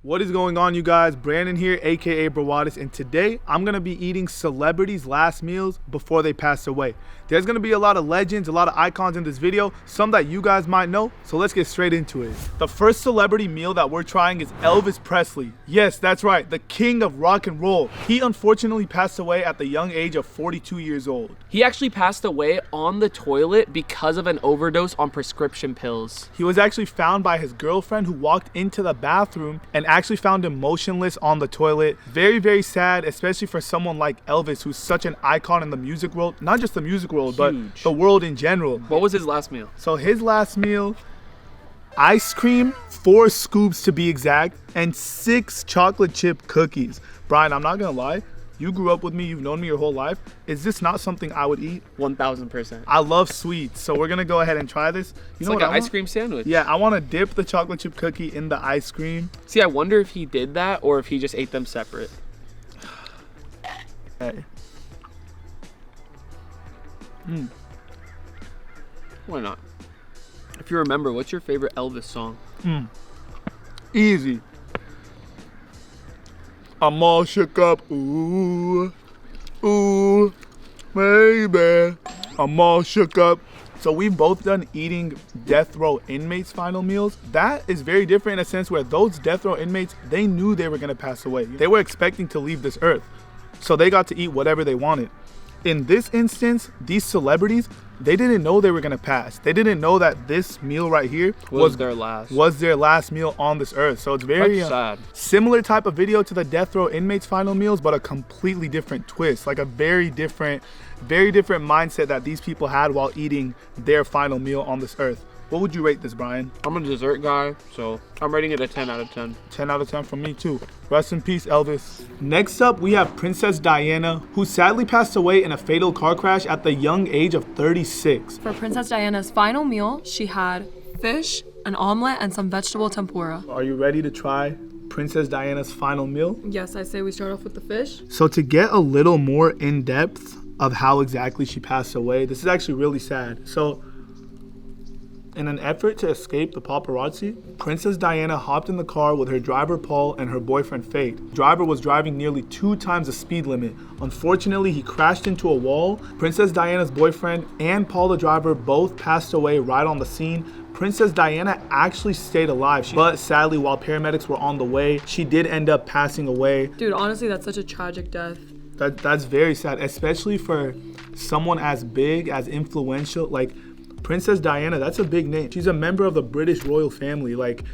What is going on, you guys? Brandon here, aka Brawadis, and today I'm gonna be eating celebrities' last meals before they pass away. There's gonna be a lot of legends, a lot of icons in this video, some that you guys might know, so let's get straight into it. The first celebrity meal that we're trying is Elvis Presley. Yes, that's right, the king of rock and roll. He unfortunately passed away at the young age of 42 years old. He actually passed away on the toilet because of an overdose on prescription pills. He was actually found by his girlfriend, who walked into the bathroom and actually found him motionless on the toilet. Very, very sad, especially for someone like Elvis, who's such an icon in the music world. Not just the music world, but the world in general. What was his last meal? So his last meal, ice cream, 4 scoops to be exact, and 6 chocolate chip cookies. Brian, I'm not gonna lie, you grew up with me, you've known me your whole life. Is this not something I would eat? 1000%. I love sweets, so we're gonna go ahead and try this. It's like an ice cream sandwich. Yeah, I want to dip the chocolate chip cookie in the ice cream. See, I wonder if he did that or if he just ate them separate. Hey. Why not? If you remember, what's your favorite Elvis song? Easy. I'm all shook up, ooh, ooh, baby, I'm all shook up. So we've both done eating death row inmates' final meals. That is very different in a sense where those death row inmates, they knew they were gonna pass away. They were expecting to leave this earth, so they got to eat whatever they wanted. In this instance, these celebrities, they didn't know they were gonna pass. They didn't know that this meal right here was their last meal on this earth. So it's very sad. Similar type of video to the death row inmates' final meals, but a completely different twist, like a very different mindset that these people had while eating their final meal on this earth. What would you rate this, Brian? I'm a dessert guy, so I'm rating it a 10 out of 10. 10 out of 10 from me too. Rest in peace, Elvis. Next up, we have Princess Diana, who sadly passed away in a fatal car crash at the young age of 36. For Princess Diana's final meal, she had fish, an omelet, and some vegetable tempura. Are you ready to try Princess Diana's final meal? Yes, I say we start off with the fish. So to get a little more in depth of how exactly she passed away, this is actually really sad. So in an effort to escape the paparazzi, Princess Diana hopped in the car with her driver Paul and her boyfriend Faith. The driver was driving nearly 2 times the speed limit. Unfortunately, he crashed into a wall. Princess Diana's boyfriend and Paul the driver both passed away right on the scene. Princess Diana actually stayed alive, but sadly, while paramedics were on the way, she did end up passing away. Dude, honestly, that's such a tragic death. That's very sad, especially for someone as big, as influential, like Princess Diana. That's a big name. She's a member of the British royal family. Like,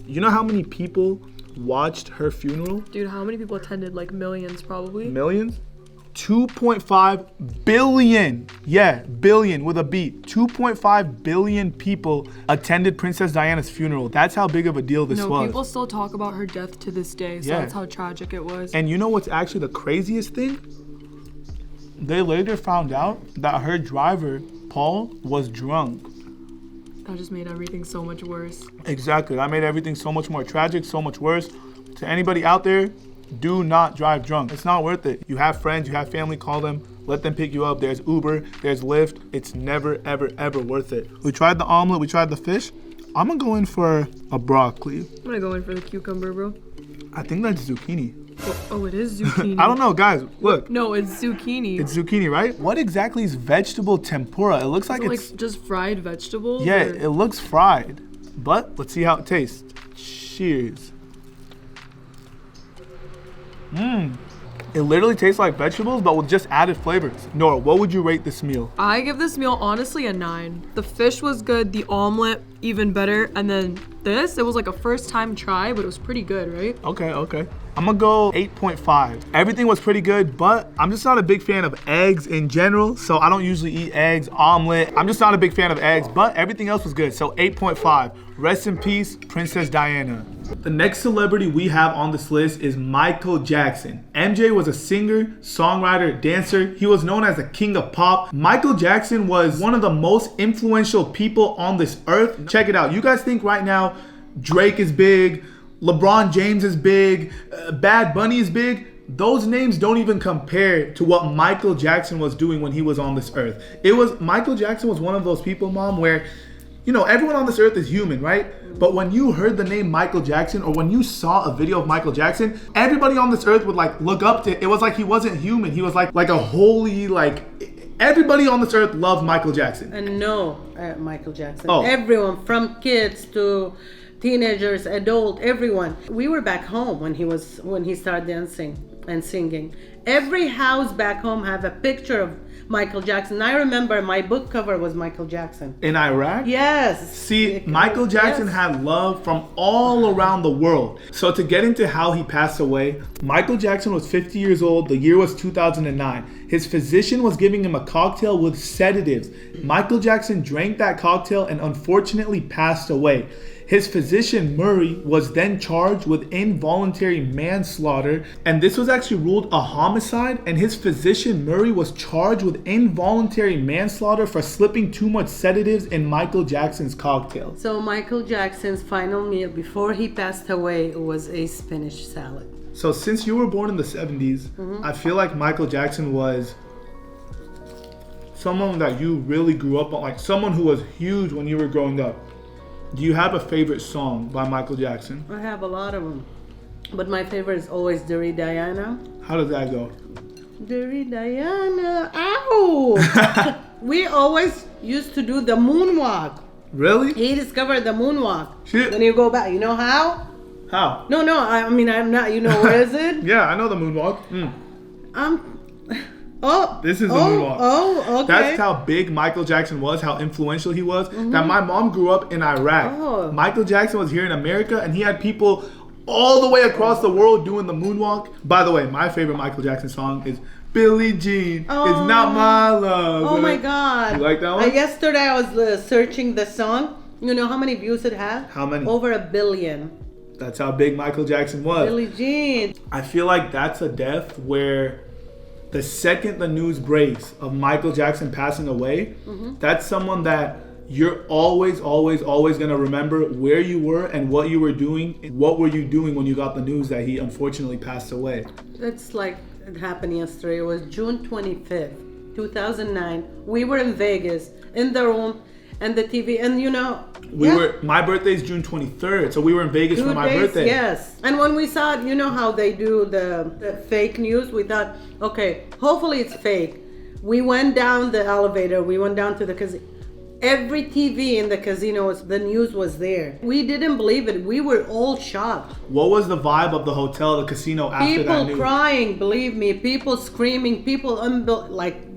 you know how many people watched her funeral? Dude, how many people attended? Like millions, probably. Millions? 2.5 billion. Yeah, billion with a B. 2.5 billion people attended Princess Diana's funeral. That's how big of a deal this was. No, people still talk about her death to this day, so that's how tragic it was. And you know what's actually the craziest thing? They later found out that her driver, Paul, was drunk. That just made everything so much worse. Exactly. That made everything so much more tragic, so much worse. To anybody out there, do not drive drunk. It's not worth it. You have friends, you have family, call them, let them pick you up. There's Uber, there's Lyft. It's never, ever, ever worth it. We tried the omelet, we tried the fish. I'm gonna go in for a broccoli. I'm gonna go in for the cucumber, bro. I think that's zucchini. Oh, it is zucchini. I don't know, guys, look. No, it's zucchini. It's zucchini, right? What exactly is vegetable tempura? It looks like it's like just fried vegetables? Yeah, it looks fried. But let's see how it tastes. Cheers. It literally tastes like vegetables, but with just added flavors. Nora, what would you rate this meal? I give this meal, honestly, a 9. The fish was good, the omelet even better, and then this, it was like a first time try, but it was pretty good, right? Okay. I'm gonna go 8.5. Everything was pretty good, but I'm just not a big fan of eggs in general, so I don't usually eat eggs, omelet. I'm just not a big fan of eggs, but everything else was good, so 8.5. Rest in peace, Princess Diana. The next celebrity we have on this list is Michael Jackson. MJ was a singer, songwriter, dancer. He was known as the king of pop. Michael Jackson was one of the most influential people on this earth. Check it out. You guys think right now Drake is big, LeBron James is big, Bad Bunny is big? Those names don't even compare to what Michael Jackson was doing when he was on this earth. Michael Jackson was one of those people, Mom, where you know, everyone on this earth is human, right? But when you heard the name Michael Jackson, or when you saw a video of Michael Jackson, everybody on this earth would like look up to, it was like he wasn't human. He was like a holy, like, everybody on this earth loved Michael Jackson. And no, Michael Jackson. Oh. Everyone, from kids to teenagers, adult, everyone. We were back home when he started dancing and singing. Every house back home have a picture of Michael Jackson. I remember my book cover was Michael Jackson. In Iraq? Yes. See, Michael Jackson had love from all around the world. So to get into how he passed away, Michael Jackson was 50 years old. The year was 2009. His physician was giving him a cocktail with sedatives. Michael Jackson drank that cocktail and unfortunately passed away. His physician, Murray, was then charged with involuntary manslaughter, and this was actually ruled a homicide, and his physician, Murray, was charged with involuntary manslaughter for slipping too much sedatives in Michael Jackson's cocktail. So Michael Jackson's final meal before he passed away was a spinach salad. So since you were born in the 70s, I feel like Michael Jackson was someone that you really grew up on, like someone who was huge when you were growing up. Do you have a favorite song by Michael Jackson? I have a lot of them, but my favorite is always Dirty Diana. How does that go? Dirty Diana, ow! We always used to do the moonwalk. Really? He discovered the moonwalk. Shit. When you go back, you know how? How? No, I mean, I'm not, you know, where is it? Yeah, I know the moonwalk. This is the moonwalk. Oh, okay. That's how big Michael Jackson was, how influential he was. That my mom grew up in Iraq. Oh. Michael Jackson was here in America, and he had people all the way across the world doing the moonwalk. By the way, my favorite Michael Jackson song is Billie Jean. It's not my love. Oh my God. You like that one? Yesterday I was searching the song. You know how many views it had? How many? Over 1 billion. That's how big Michael Jackson was. Billie Jean. I feel like that's a death where the second the news breaks of Michael Jackson passing away, that's someone that you're always going to remember where you were and what you were doing. What were you doing when you got the news that he unfortunately passed away? It's like it happened yesterday. It was June 25th, 2009. We were in Vegas, in the room, and the TV, and you know... My birthday's June 23rd, so we were in Vegas for my birthday. Yes. And when we saw it, you know how they do the fake news? We thought, okay, hopefully it's fake. We went down the elevator. We went down to the casino. Every TV in the casino, the news was there. We didn't believe it. We were all shocked. What was the vibe of the hotel, the casino after that news? People crying, believe me. People screaming. People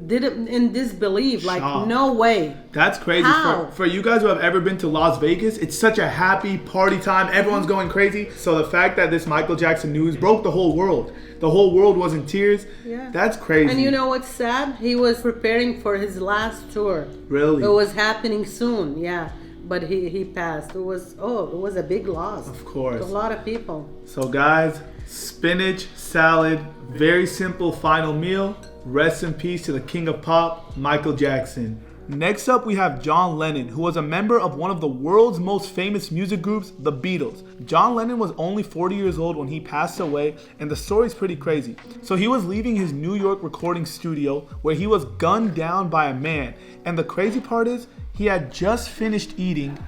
didn't in disbelief. Like, shocked. No way. That's crazy. How? For you guys who have ever been to Las Vegas, it's such a happy party time. Everyone's going crazy. So the fact that this Michael Jackson news broke the whole world. The whole world was in tears. Yeah. That's crazy. And you know what's sad? He was preparing for his last tour. Really? It was happening soon, yeah. But he passed. It was a big loss. Of course. To a lot of people. So guys, spinach salad, very simple final meal. Rest in peace to the king of pop, Michael Jackson. Next up, we have John Lennon, who was a member of one of the world's most famous music groups, the Beatles. John Lennon was only 40 years old when he passed away, and the story's pretty crazy. So he was leaving his New York recording studio where he was gunned down by a man. And the crazy part is, he had just finished eating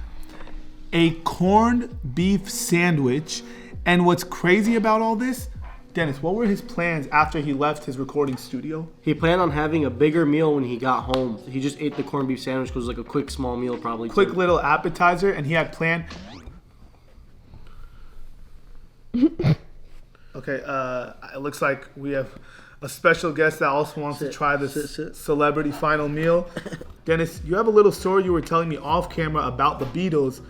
a corned beef sandwich. And what's crazy about all this, Dennis, what were his plans after he left his recording studio? He planned on having a bigger meal when he got home. He just ate the corned beef sandwich because it was like a quick, small meal probably. Quick little appetizer, and he had planned... Okay, it looks like we have a special guest that also wants to try this celebrity final meal. Dennis, you have a little story you were telling me off camera about the Beatles.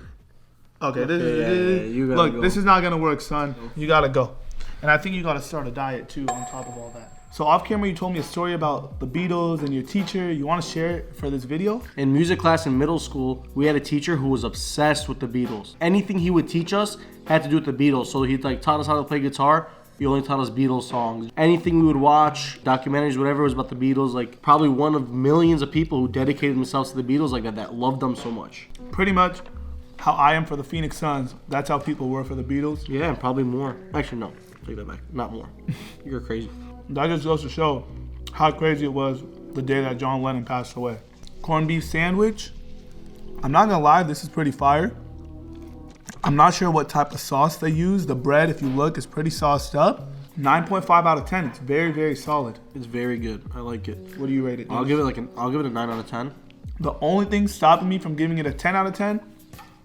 Okay, this is not going to work, son. You got to go. And I think you got to start a diet too on top of all that. So off camera, you told me a story about the Beatles and your teacher. You want to share it for this video? In music class in middle school, we had a teacher who was obsessed with the Beatles. Anything he would teach us had to do with the Beatles. So he taught us how to play guitar. He only taught us Beatles songs. Anything we would watch, documentaries, whatever was about the Beatles, probably one of millions of people who dedicated themselves to the Beatles that loved them so much. Pretty much how I am for the Phoenix Suns. That's how people were for the Beatles. Yeah, and probably more. Actually, no. Take that back. Not more. You're crazy. That just goes to show how crazy it was the day that John Lennon passed away. Corned beef sandwich, I'm not gonna lie, this is pretty fire. I'm not sure what type of sauce they use. The bread, if you look, is pretty sauced up. 9.5 out of 10. It's very, very solid. It's very good. I like it. What do you rate it? I'll give it a 9 out of 10. The only thing stopping me from giving it a 10 out of 10,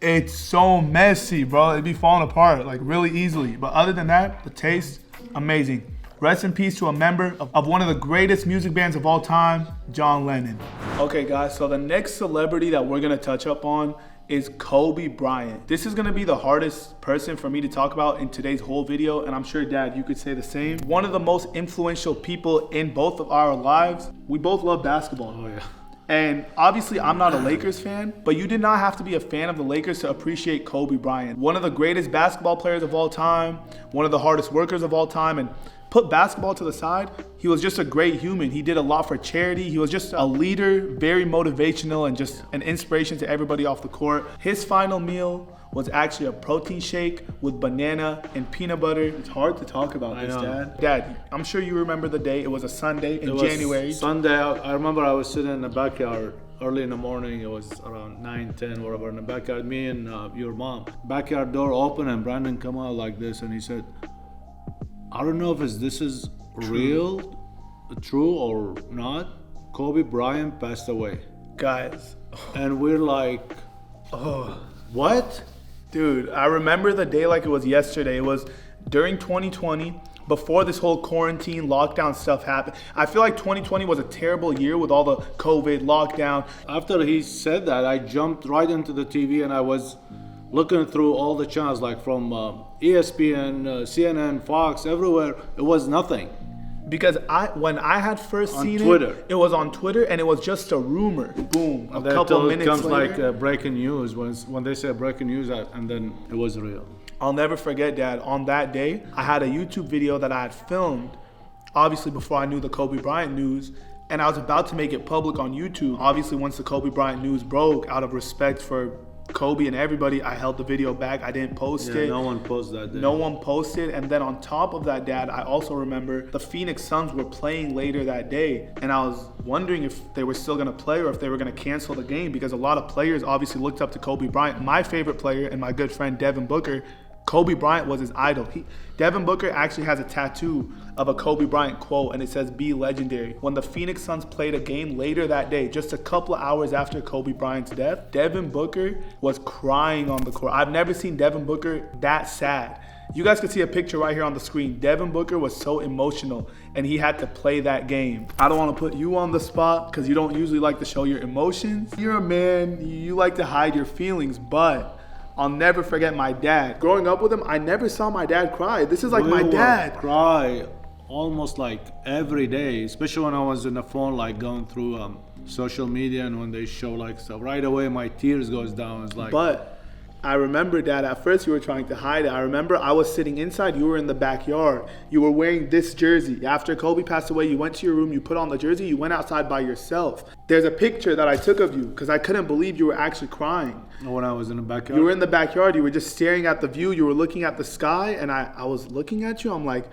it's so messy, bro. It'd be falling apart like really easily. But other than that, the taste, amazing. Rest in peace to a member of one of the greatest music bands of all time, John Lennon. Okay, guys, so the next celebrity that we're gonna touch up on is Kobe Bryant. This is gonna be the hardest person for me to talk about in today's whole video, and I'm sure, Dad, you could say the same. One of the most influential people in both of our lives. We both love basketball. Oh, yeah. And obviously, I'm not a Lakers fan, but you did not have to be a fan of the Lakers to appreciate Kobe Bryant. One of the greatest basketball players of all time, one of the hardest workers of all time, and put basketball to the side, he was just a great human. He did a lot for charity. He was just a leader, very motivational, and just an inspiration to everybody off the court. His final meal was actually a protein shake with banana and peanut butter. It's hard to talk about this, Dad. Dad, I'm sure you remember the day. It was a Sunday in January. Sunday, I remember I was sitting in the backyard early in the morning. It was around 9, 10, whatever, in the backyard. Me and your mom. Backyard door open and Brandon come out like this and he said, I don't know if this is true or not. Kobe Bryant passed away. Guys. And we're like, oh, what? Dude, I remember the day like it was yesterday. It was during 2020, before this whole quarantine lockdown stuff happened. I feel like 2020 was a terrible year with all the COVID lockdown. After he said that, I jumped right into the TV and I was looking through all the channels, like from ESPN, CNN, Fox, everywhere. It was nothing. Because when I had first seen Twitter. it was on Twitter, and it was just a rumor. Boom, a couple minutes it comes later. like breaking news, when they say breaking news, and then it was real. I'll never forget, Dad, on that day, I had a YouTube video that I had filmed, obviously before I knew the Kobe Bryant news, and I was about to make it public on YouTube. Obviously, once the Kobe Bryant news broke, out of respect for Kobe and everybody, I held the video back. I didn't post it. No one posted that day. No one posted. And then on top of that, Dad, I also remember the Phoenix Suns were playing later that day. And I was wondering if they were still going to play or if they were going to cancel the game, because a lot of players obviously looked up to Kobe Bryant. My favorite player and my good friend Devin Booker, Kobe Bryant was his idol. Devin Booker actually has a tattoo of a Kobe Bryant quote, and it says, "Be legendary." When the Phoenix Suns played a game later that day, just a couple of hours after Kobe Bryant's death, Devin Booker was crying on the court. I've never seen Devin Booker that sad. You guys can see a picture right here on the screen. Devin Booker was so emotional, and he had to play that game. I don't want to put you on the spot because you don't usually like to show your emotions. You're a man, you like to hide your feelings, but I'll never forget my dad. Growing up with him, I never saw my dad cry. This is like my dad. Cry almost like every day, especially when I was on the phone, like going through social media, and when they show like stuff, right away my tears goes down. It's like. But I remember, Dad, at first you were trying to hide it. I remember I was sitting inside, you were in the backyard. You were wearing this jersey. After Kobe passed away, you went to your room, you put on the jersey, you went outside by yourself. There's a picture that I took of you because I couldn't believe you were actually crying. When I was in the backyard? You were in the backyard, you were just staring at the view, you were looking at the sky, and I was looking at you, I'm like,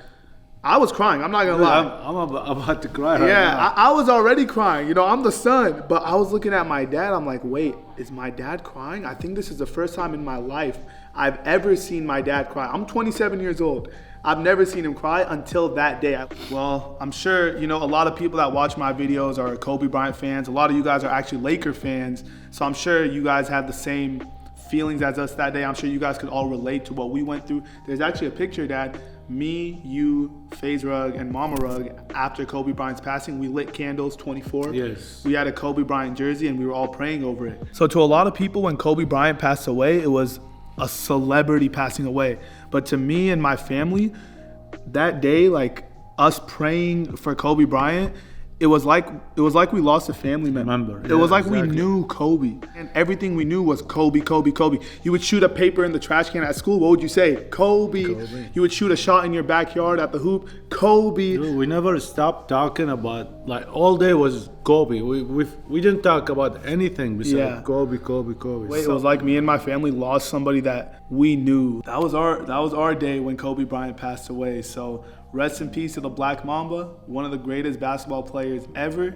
I was crying, I'm not gonna lie. I'm about to cry right yeah, now. I was already crying. You know, I'm the son. But I was looking at my dad. I'm like, wait, is my dad crying? I think this is the first time in my life I've ever seen my dad cry. I'm 27 years old. I've never seen him cry until that day. Well, I'm sure, you know, a lot of people that watch my videos are Kobe Bryant fans. A lot of you guys are actually Laker fans. So I'm sure you guys have the same feelings as us that day. I'm sure you guys could all relate to what we went through. There's actually a picture, Dad. Me, you, FaZe Rug, and Mama Rug, after Kobe Bryant's passing, we lit candles 24. Yes. We had a Kobe Bryant jersey and we were all praying over it. So to a lot of people, when Kobe Bryant passed away, it was a celebrity passing away. But to me and my family, that day, like us praying for Kobe Bryant, it was like we lost a family member. It was like we knew Kobe, and everything we knew was Kobe, Kobe, Kobe. You would shoot a paper in the trash can at school. What would you say? Kobe. You would shoot a shot in your backyard at the hoop. Kobe. Dude, we never stopped talking about, like, all day was Kobe. We didn't talk about anything besides Kobe. Wait, it was like me and my family lost somebody that we knew. That was our day when Kobe Bryant passed away. So rest in peace to the Black Mamba, one of the greatest basketball players ever.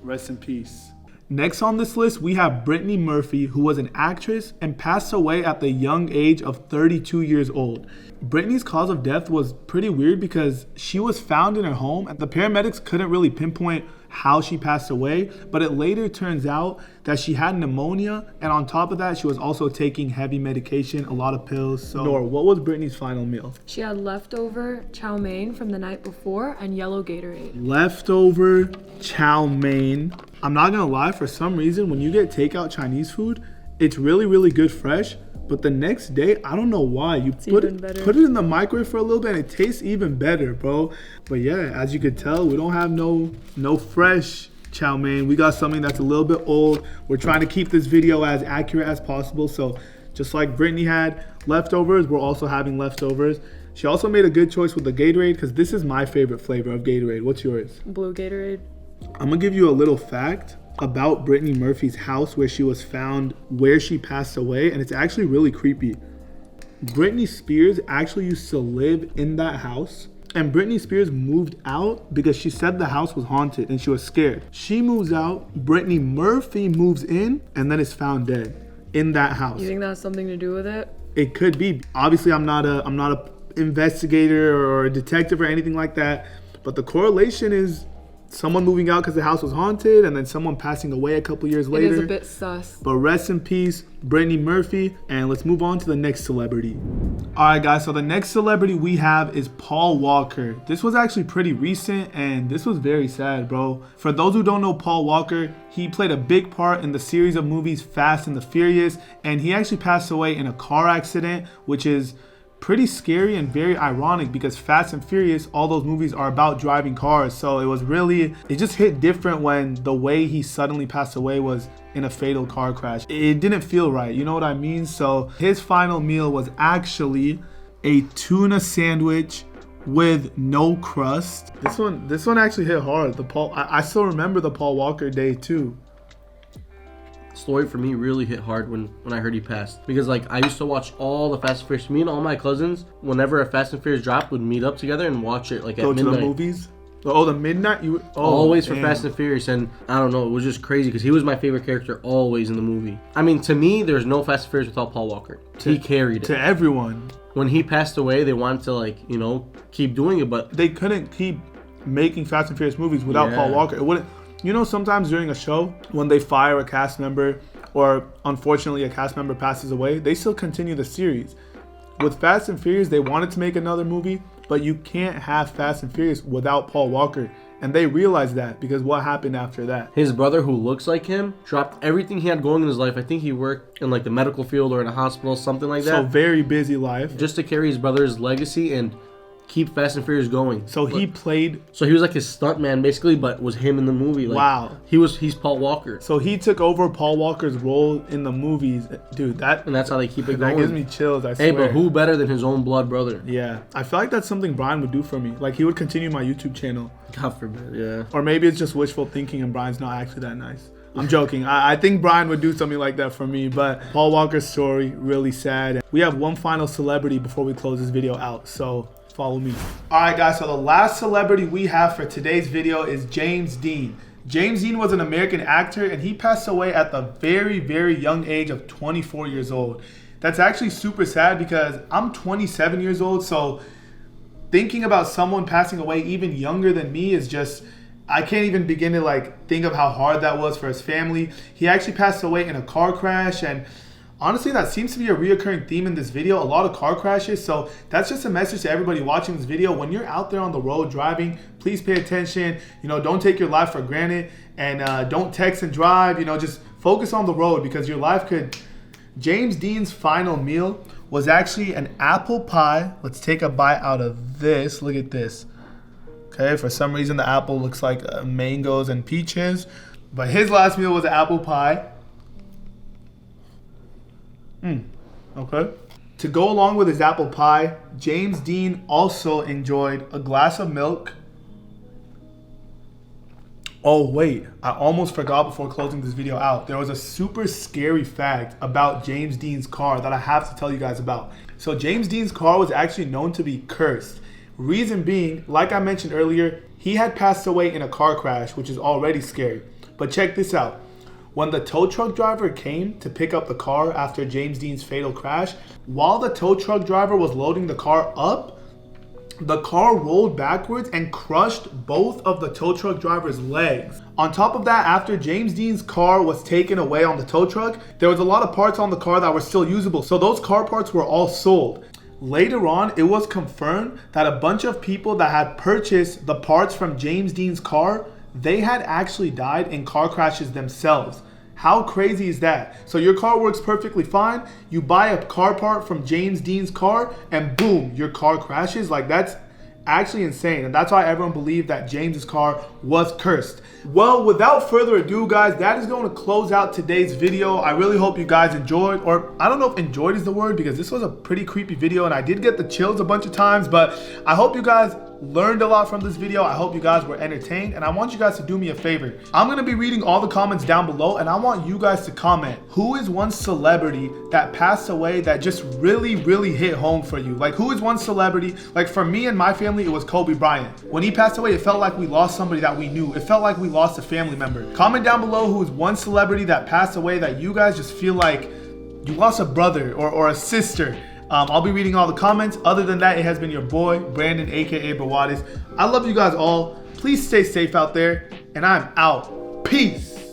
Rest in peace. Next on this list, we have Brittany Murphy, who was an actress and passed away at the young age of 32 years old. Brittany's cause of death was pretty weird because she was found in her home and the paramedics couldn't really pinpoint how she passed away, but it later turns out that she had pneumonia, and on top of that, she was also taking heavy medication, a lot of pills. So, Nora, what was Brittany's final meal? She had leftover chow mein from the night before and yellow Gatorade. Leftover chow mein. I'm not gonna lie, for some reason, when you get takeout Chinese food, it's really, really good fresh. But the next day, I don't know why, you put it in the microwave for a little bit and it tastes even better, bro. But yeah, as you could tell, we don't have no fresh chow mein. We got something that's a little bit old. We're trying to keep this video as accurate as possible. So just like Brittany had leftovers, we're also having leftovers. She also made a good choice with the Gatorade because this is my favorite flavor of Gatorade. What's yours? Blue Gatorade. I'm gonna give you a little fact about Brittany Murphy's house where she was found, where she passed away, and it's actually really creepy. Britney Spears actually used to live in that house, and Britney Spears moved out because she said the house was haunted and she was scared. She moves out, Brittany Murphy moves in, and then is found dead in that house. You think that has something to do with it? It could be. Obviously, I'm not a investigator or a detective or anything like that, but the correlation is someone moving out because the house was haunted and then someone passing away a couple years later. It is a bit sus. But rest in peace, Brittany Murphy. And let's move on to the next celebrity. All right, guys. So the next celebrity we have is Paul Walker. This was actually pretty recent and this was very sad, bro. For those who don't know Paul Walker, he played a big part in the series of movies Fast and the Furious. And he actually passed away in a car accident, which is pretty scary and very ironic because Fast and Furious, all those movies are about driving cars. So it just hit different when the way he suddenly passed away was in a fatal car crash. It didn't feel right, you know what I mean? So his final meal was actually a tuna sandwich with no crust. This one actually hit hard. I still remember the Paul Walker day too. Story for me really hit hard when I heard he passed, because like I used to watch all the Fast and Furious. Me and all my cousins, whenever a Fast and Furious dropped, would meet up together and watch it like at midnight. Go to the movies. Oh, the midnight. Always for Fast and Furious, and I don't know, it was just crazy because he was my favorite character always in the movie. I mean, to me, there's no Fast and Furious without Paul Walker. He carried it to everyone. When he passed away, they wanted to keep doing it, but they couldn't keep making Fast and Furious movies without Paul Walker. It wouldn't. You know, sometimes during a show, when they fire a cast member or unfortunately a cast member passes away, they still continue the series. With Fast and Furious, they wanted to make another movie, but you can't have Fast and Furious without Paul Walker. And they realized that because what happened after that? His brother, who looks like him, dropped everything he had going in his life. I think he worked in like the medical field or in a hospital, something like that. So very busy life. Just to carry his brother's legacy and keep Fast and Furious going. So he was like his stunt man basically, but was him in the movie. Like, wow. He's Paul Walker. So he took over Paul Walker's role in the movies. Dude, and that's how they keep it going. That gives me chills, I swear. Hey, but who better than his own blood brother? Yeah. I feel like that's something Brian would do for me. Like he would continue my YouTube channel. God forbid, yeah. Or maybe it's just wishful thinking and Brian's not actually that nice. I'm joking. I think Brian would do something like that for me, but Paul Walker's story, really sad. We have one final celebrity before we close this video out, so follow me. All right, guys, so the last celebrity we have for today's video is James Dean. James Dean was an American actor and he passed away at the very, very young age of 24 years old. That's actually super sad because I'm 27 years old, so thinking about someone passing away even younger than me is just, I can't even begin to think of how hard that was for his family. He actually passed away in a car crash, and honestly, that seems to be a reoccurring theme in this video, a lot of car crashes. So that's just a message to everybody watching this video. When you're out there on the road driving, please pay attention. Don't take your life for granted, and don't text and drive. Just focus on the road because your life could. James Dean's final meal was actually an apple pie. Let's take a bite out of this. Look at this. Okay, for some reason the apple looks like mangoes and peaches, but his last meal was an apple pie. Okay. To go along with his apple pie, James Dean also enjoyed a glass of milk. Oh wait, I almost forgot before closing this video out. There was a super scary fact about James Dean's car that I have to tell you guys about. So James Dean's car was actually known to be cursed. Reason being, like I mentioned earlier, he had passed away in a car crash, which is already scary. But check this out. When the tow truck driver came to pick up the car after James Dean's fatal crash, while the tow truck driver was loading the car up, the car rolled backwards and crushed both of the tow truck driver's legs. On top of that, after James Dean's car was taken away on the tow truck, there was a lot of parts on the car that were still usable, so those car parts were all sold. Later on, it was confirmed that a bunch of people that had purchased the parts from James Dean's car, they had actually died in car crashes themselves. How crazy is that? So your car works perfectly fine, you buy a car part from James Dean's car, and boom, your car crashes. Like, that's actually insane, and that's why everyone believed that James's car was cursed. Well, without further ado, guys, that is going to close out today's video. I really hope you guys enjoyed, or I don't know if enjoyed is the word, because this was a pretty creepy video and I did get the chills a bunch of times, but I hope you guys learned a lot from this video. I hope you guys were entertained, and I want you guys to do me a favor. I'm going to be reading all the comments down below, and I want you guys to comment, who is one celebrity that passed away that just really hit home for you? Like, who is one celebrity? Like, for me and my family, it was Kobe Bryant. When he passed away, it felt like we lost somebody that we knew. It felt like we lost a family member. Comment down below who is one celebrity that passed away that you guys just feel like you lost a brother or a sister. I'll be reading all the comments. Other than that, it has been your boy, Brandon, aka Brawadis. I love you guys all. Please stay safe out there, and I'm out. Peace.